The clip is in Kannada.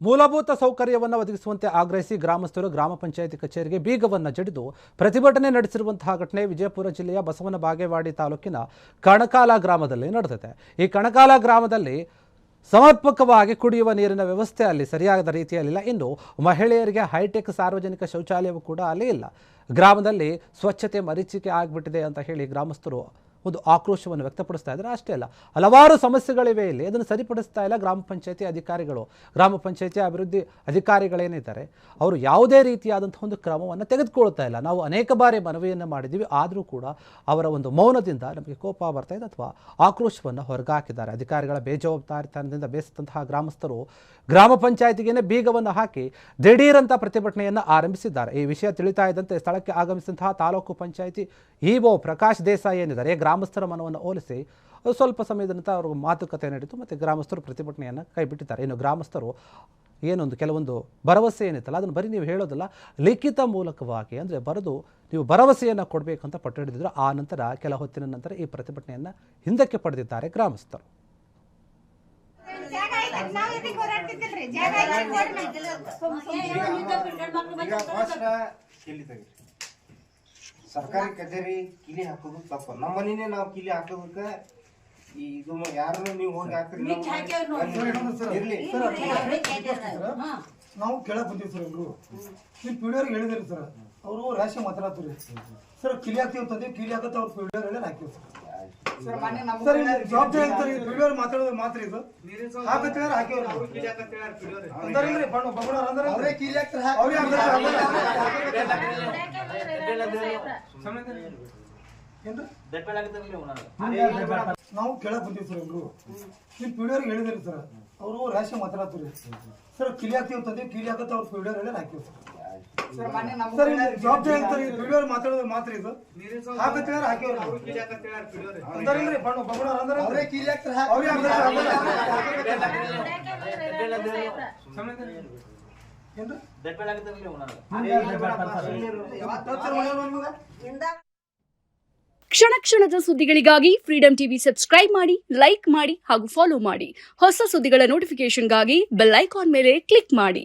ಮೂಲಭೂತ ಸೌಕರ್ಯವನ್ನು ಒದಗಿಸುವಂತೆ ಆಗ್ರಹಿಸಿ ಗ್ರಾಮಸ್ಥರು ಗ್ರಾಮ ಪಂಚಾಯಿತಿ ಕಚೇರಿಗೆ ಬೀಗವನ್ನು ಜಡಿದು ಪ್ರತಿಭಟನೆ ನಡೆಸಿರುವಂತಹ ಘಟನೆ ವಿಜಯಪುರ ಜಿಲ್ಲೆಯ ಬಸವನ ಬಾಗೇವಾಡಿ ತಾಲೂಕಿನ ಕಣಕಾಲ ಗ್ರಾಮದಲ್ಲಿ ನಡೆದಿದೆ. ಈ ಕಣಕಾಲ ಗ್ರಾಮದಲ್ಲಿ ಸಮರ್ಪಕವಾಗಿ ಕುಡಿಯುವ ನೀರಿನ ವ್ಯವಸ್ಥೆ ಅಲ್ಲಿ ಸರಿಯಾದ ರೀತಿಯಲ್ಲಿಲ್ಲ. ಇನ್ನು ಮಹಿಳೆಯರಿಗೆ ಹೈಟೆಕ್ ಸಾರ್ವಜನಿಕ ಶೌಚಾಲಯವೂ ಕೂಡ ಅಲ್ಲಿ ಇಲ್ಲ. ಗ್ರಾಮದಲ್ಲಿ ಸ್ವಚ್ಛತೆ ಮರೀಚಿಕೆ ಆಗಿಬಿಟ್ಟಿದೆ ಅಂತ ಹೇಳಿ ಗ್ರಾಮಸ್ಥರು ಒಂದು ಆಕ್ರೋಶವನ್ನು ವ್ಯಕ್ತಪಡಿಸ್ತಾ ಇದ್ದಾರೆ. ಅಷ್ಟೇ ಅಲ್ಲ, ಹಲವಾರು ಸಮಸ್ಯೆಗಳಿವೆ ಇಲ್ಲಿ, ಅದನ್ನು ಸರಿಪಡಿಸ್ತಾ ಇಲ್ಲ ಗ್ರಾಮ ಪಂಚಾಯತಿ ಅಧಿಕಾರಿಗಳು. ಗ್ರಾಮ ಪಂಚಾಯತಿ ಅಭಿವೃದ್ಧಿ ಅಧಿಕಾರಿಗಳೇನಿದ್ದಾರೆ ಅವರು ಯಾವುದೇ ರೀತಿಯಾದಂಥ ಒಂದು ಕ್ರಮವನ್ನು ತೆಗೆದುಕೊಳ್ತಾ ಇಲ್ಲ. ನಾವು ಅನೇಕ ಬಾರಿ ಮನವಿಯನ್ನು ಮಾಡಿದ್ದೀವಿ, ಆದರೂ ಕೂಡ ಅವರ ಒಂದು ಮೌನದಿಂದ ನಮಗೆ ಕೋಪ ಬರ್ತಾ ಇದೆ ಅಥವಾ ಆಕ್ರೋಶವನ್ನು ಹೊರಗಾಕಿದ್ದಾರೆ. ಅಧಿಕಾರಿಗಳ ಬೇಜವಾಬ್ದಾರಿತನದಿಂದ ಬೇಸತ್ತಂತಹ ಗ್ರಾಮಸ್ಥರು ಗ್ರಾಮ ಪಂಚಾಯತಿಗೆ ಬೀಗವನ್ನು ಹಾಕಿ ದಿಢೀರಂತ ಪ್ರತಿಭಟನೆಯನ್ನು ಆರಂಭಿಸಿದ್ದಾರೆ. ಈ ವಿಷಯ ತಿಳಿತಾ ಇದ್ದಂತೆ ಸ್ಥಳಕ್ಕೆ ಆಗಮಿಸಿದಂತಹ ತಾಲೂಕು ಪಂಚಾಯತಿ ಇಒ ಪ್ರಕಾಶ್ ದೇಸಾಯಿ ಏನಿದ್ದಾರೆ ಗ್ರಾಮಸ್ಥರ ಮನವನ್ನು ಹೋಲಿಸಿ ಸ್ವಲ್ಪ ಸಮಯದ ನಂತರ ಅವರು ಮಾತುಕತೆ ನಡೆಯಿತು ಮತ್ತು ಗ್ರಾಮಸ್ಥರು ಪ್ರತಿಭಟನೆಯನ್ನು ಕೈಬಿಟ್ಟಿದ್ದಾರೆ. ಇನ್ನು ಗ್ರಾಮಸ್ಥರು ಏನೊಂದು ಕೆಲವೊಂದು ಭರವಸೆ ಏನಿತ್ತಲ್ಲ ಅದನ್ನು ಬರೀ ನೀವು ಹೇಳೋದಲ್ಲ, ಲಿಖಿತ ಮೂಲಕವಾಗಿ ಅಂದರೆ ಬರೆದು ನೀವು ಭರವಸೆಯನ್ನು ಕೊಡಬೇಕಂತ ಪಟ್ಟು ಹಿಡಿದಿದ್ರು. ಆ ನಂತರ ಕೆಲ ಹೊತ್ತಿನ ನಂತರ ಈ ಪ್ರತಿಭಟನೆಯನ್ನು ಹಿಂದಕ್ಕೆ ಪಡೆದಿದ್ದಾರೆ ಗ್ರಾಮಸ್ಥರು. ಸರ್ಕಾರಿ ಕಚೇರಿ ಕಿಲಿ ಹಾಕೋದು ತಪ್ಪು. ನಮ್ಮ ಮನೇನೆ ನಾವು ಕಿಲಿ ಹಾಕೋದಕ್ಕೆ ಇದು ಯಾರನ್ನು ನೀವು ಹೋಗಿ ಹಾಕ್ರಿ ನಾವು ಕೇಳಕ್ ಬಂದೀವಿ ಸರ್. ಇಬ್ರು ಇಲ್ಲಿ ಪಿಡಿಯೋರ್ಗೆ ಹೇಳಿದ್ರಿ ಸರ್, ಅವರು ರಾಶಿ ಮಾತಾಡ್ತೀರಿ ಸರ್. ಕಿಲಿ ಹಾಕ್ತೀವಿ ಅಂತಂದ್ರೆ ಕಿಲಿ ಹಾಕತ್ತ ಅವ್ರು ಪಿಡಿಯೋರ್ ಹೇಳಿ ಹಾಕಿವಿ ಸರ್. ಜವಾಬ್ದಾರಿ ಆಗ್ತಾರೆ ಪಿಡಿಯೋರ್ ಮಾತಾಡೋದು ಮಾತ್ರ ಇದು ಹಾಕತ್ತ ಹಾಕಿವ್ರಿ ಅಂತಾರಿಲ್ರಿ. ಬಣ್ಣ ಅಂದ್ರೆ ಕಿಲಿ ಹಾಕ್ತಾರೆ ನಾವು ಕೇಳಕ್ ಬಂದೀವಿ ಸರ್. ಇಬ್ರು ಇಲ್ಲಿ ಪಿಡಿಯೋರ್ಗೆ ಹೇಳಿದ್ರಿ ಸರ್, ಅವರು ರಾಶಿ ಮಾತಾಡ್ತೀರಿ ಸರ್. ಕಿಲಿ ಹಾಕ್ತೀವಿ ಅಂತಂದ್ರೆ ಕಿಲಿ ಹಾಕತ್ತ ಅವ್ರು ಪಿಡಿಯೋರ್ ಹೇಳಿ ಹಾಕಿವಿ ಸರ್. ಜವಾಬ್ದಾರಿ ಆಗ್ತಾರೆ ಪಿಡಿಯೋರ್ ಮಾತಾಡೋದು ಮಾತ್ರ ಇದು ಹಾಕತ್ತ ಹಾಕಿವ್ರಿ ಅಂತಾರಿಲ್ರಿ. ಬಣ್ಣ ಅಂದ್ರೆ ಕಿಲಿ ಹಾಕ್ತಾರೆ ಕ್ಷಣ ಕ್ಷಣದ ಸುದ್ದಿಗಳಿಗಾಗಿ ಫ್ರೀಡಂ ಟಿವಿ ಸಬ್ಸ್ಕ್ರೈಬ್ ಮಾಡಿ, ಲೈಕ್ ಮಾಡಿ ಹಾಗೂ ಫಾಲೋ ಮಾಡಿ. ಹೊಸ ಸುದ್ದಿಗಳ ನೋಟಿಫಿಕೇಶನ್ಗಾಗಿ ಬೆಲ್ ಐಕಾನ್ ಮೇಲೆ ಕ್ಲಿಕ್ ಮಾಡಿ.